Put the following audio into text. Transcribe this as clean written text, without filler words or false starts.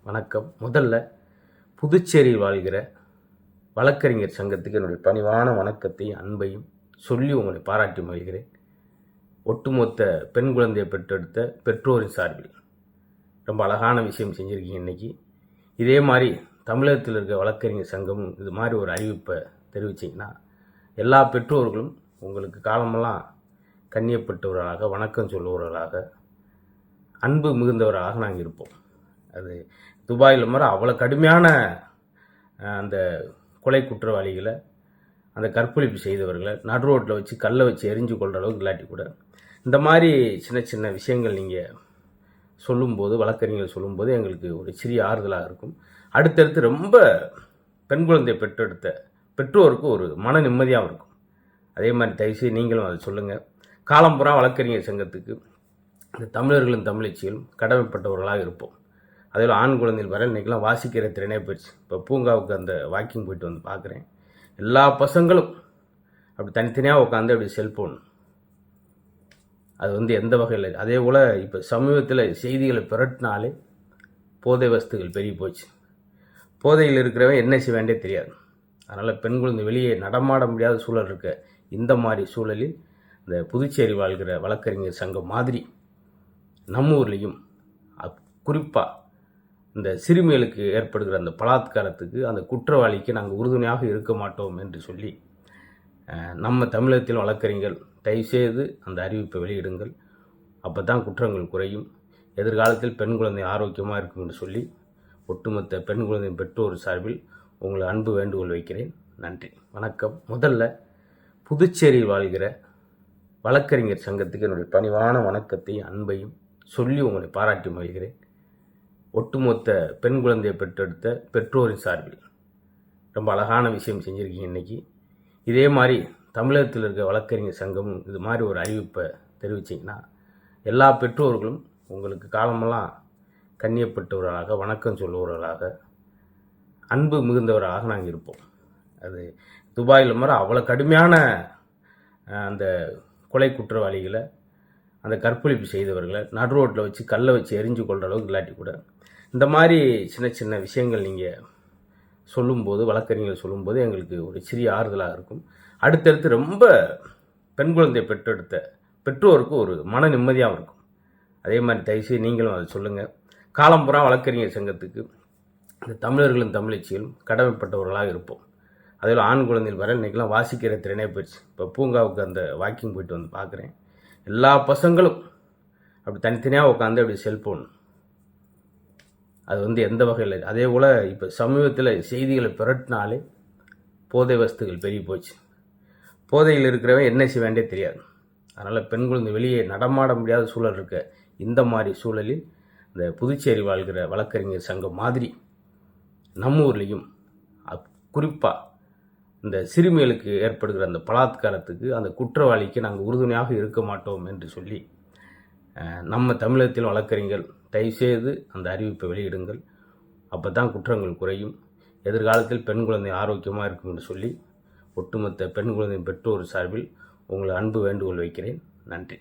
வணக்கம். முதல்ல புதுச்சேரியில் வாழ்கிற வழக்கறிஞர் சங்கத்துக்கு என்னுடைய பணிவான வணக்கத்தையும் அன்பையும் சொல்லி உங்களை பாராட்டி மகிழ்கிறேன். ஒட்டுமொத்த பெண் குழந்தையை பெற்றெடுத்த பெற்றோரின் சார்பில் ரொம்ப அழகான விஷயம் செஞ்சுருக்கீங்க. இன்றைக்கி இதே மாதிரி தமிழகத்தில் இருக்க வழக்கறிஞர் சங்கமும் இது மாதிரி ஒரு அறிவிப்பை தெரிவிச்சிங்கன்னா எல்லா பெற்றோர்களும் உங்களுக்கு காலமெல்லாம் கண்ணியப்பட்டவர்களாக, வணக்கம் சொல்லுவவர்களாக, அன்பு மிகுந்தவர்களாக நாங்கள் இருப்போம். அது துபாயில் மாதிரி அவ்வளோ கடுமையான அந்த கொலை குற்றவாளிகளை, அந்த கற்பழிப்பு செய்தவர்களை நடு ரோட்டில் வச்சு கல்லை வச்சு எரிஞ்சு கொள்கிற அளவுக்கு இல்லாட்டி கூட இந்த மாதிரி சின்ன சின்ன விஷயங்கள் நீங்கள் சொல்லும்போது, வழக்கறிஞர்கள் சொல்லும்போது எங்களுக்கு ஒரு சிறிய ஆறுதலாக இருக்கும். அடுத்தடுத்து ரொம்ப பெண் குழந்தையை பெற்றெடுத்த பெற்றோருக்கு ஒரு மன நிம்மதியாகவும் இருக்கும். அதே மாதிரி தயவுசெய்து நீங்களும் அதை சொல்லுங்கள். காலம்புறா வழக்கறிஞர் சங்கத்துக்கு இந்த தமிழர்களும் தமிழச்சிகளும் கடமைப்பட்டவர்களாக இருப்போம். அதில் ஆண் குழந்தைகள் வர இன்றைக்கெலாம் வாசிக்கிற திறனே போயிடுச்சு. இப்போ பூங்காவுக்கு அந்த வாக்கிங் போயிட்டு வந்து பார்க்குறேன், எல்லா பசங்களும் அப்படி தனித்தனியாக உட்காந்து அப்படி செல்ஃபோன், அது எந்த வகையில். அதே போல் இப்போ சமீபத்தில் செய்திகளை புரட்டினாலே போதை வஸ்துகள் பெருகி போச்சு. போதையில் இருக்கிறவன் என்ன செய்ய வேண்டிய தெரியாது. அதனால் பெண் குழந்தை வெளியே நடமாட முடியாத சூழல் இருக்க இந்த மாதிரி சூழலில் இந்த புதுச்சேரி வாழ்கிற வழக்கறிஞர் சங்கம் மாதிரி நம்ம ஊர்லேயும் குறிப்பாக இந்த சிறுமிகளுக்கு ஏற்படுகிற அந்த பலாத்காரத்துக்கு, அந்த குற்றவாளிக்கு நாங்கள் உறுதுணையாக இருக்க மாட்டோம் என்று சொல்லி நம்ம தமிழகத்தில் வழக்கறிஞர்கள் தயவுசெய்து அந்த அறிவிப்பை வெளியிடுங்கள். அப்போ தான் குற்றங்கள் குறையும், எதிர்காலத்தில் பெண் குழந்தை ஆரோக்கியமாக இருக்கும் என்று சொல்லி ஒட்டுமொத்த பெண் குழந்தையின் பெற்றோர் சார்பில் உங்களை அன்பு வேண்டுகோள் வைக்கிறேன். நன்றி, வணக்கம். முதல்ல புதுச்சேரியில் வாழ்கிற வழக்கறிஞர் சங்கத்துக்கு என்னுடைய பணிவான வணக்கத்தையும் அன்பையும் சொல்லி உங்களை பாராட்டி மகிழ்கிறேன். ஒட்டுமொத்த பெண் குழந்தையை பெற்றெடுத்த பெற்றோரின் சார்பில் ரொம்ப அழகான விஷயம் செஞ்சுருக்கீங்க. இன்றைக்கி இதே மாதிரி தமிழகத்தில் இருக்க வழக்கறிஞர் சங்கமும் இது மாதிரி ஒரு அறிவிப்பை தெரிவிச்சிங்கன்னா எல்லா பெற்றோர்களும் உங்களுக்கு காலமெல்லாம் கண்ணியப்பட்டவர்களாக, வணக்கம் சொல்லுவவர்களாக, அன்பு மிகுந்தவர்களாக நாங்கள் இருப்போம். அது துபாயில் மாதிரி அவ்வளோ கடுமையான அந்த கொலை குற்றவாளிகளை, அந்த கற்பழிப்பு செய்தவர்களை நடு ரோட்டில் வச்சு கல்லை வச்சு எரிஞ்சு கொள்கிற அளவுக்கு இல்லாட்டி கூட இந்த மாதிரி சின்ன சின்ன விஷயங்கள் நீங்கள் சொல்லும்போது, வழக்கறிஞர்கள் சொல்லும்போது எங்களுக்கு ஒரு சிறிய ஆறுதலாக இருக்கும். அடுத்தடுத்து ரொம்ப பெண் குழந்தையை பெற்றெடுத்த பெற்றோருக்கு ஒரு மன நிம்மதியாகவும் இருக்கும். அதே மாதிரி தயவுசெய்து நீங்களும் அதை சொல்லுங்கள். காலம்புறா வழக்கறிஞர் சங்கத்துக்கு இந்த தமிழர்களும் தமிழச்சிகளும் கடமைப்பட்டவர்களாக இருப்போம். அதில் ஆண் குழந்தைகள் வர இன்றைக்கெலாம் வாசிக்கிற திறனே போயிடுச்சு. இப்போ பூங்காவுக்கு அந்த வாக்கிங் போயிட்டு வந்து பார்க்குறேன், எல்லா பசங்களும் அப்படி தனித்தனியாக உட்காந்து அப்படி செல்ஃபோன், அது எந்த வகையில். அதே போல் இப்போ சமீபத்தில் செய்திகளை புரட்டினாலே போதை வஸ்துகள் பெருகி போச்சு. போதையில் இருக்கிறவன் என்ன செய்ய வேண்டிய தெரியாது. அதனால் பெண் குழந்தை வெளியே நடமாட முடியாத சூழல் இருக்க இந்த மாதிரி சூழலில் இந்த புதுச்சேரி வாழ்கிற வழக்கறிஞர் சங்கம் மாதிரி நம்ம ஊர்லேயும் குறிப்பாக இந்த சிறுமிகளுக்கு ஏற்படுகிற அந்த பலாத்காரத்துக்கு, அந்த குற்றவாளிக்கு நாங்கள் உறுதுணையாக இருக்க மாட்டோம் என்று சொல்லி நம்ம தமிழகத்தில் வழக்கறிஞர்கள் தயவுசெய்து அந்த அறிவிப்பை வெளியிடுங்கள். அப்போ தான் குற்றங்கள் குறையும், எதிர்காலத்தில் பெண் குழந்தை ஆரோக்கியமாக இருக்கும் என்று சொல்லி ஒட்டுமொத்த பெண் குழந்தையின் பெற்றோர் சார்பில் உங்களை அன்பு வேண்டுகோள் வைக்கிறேன். நன்றி.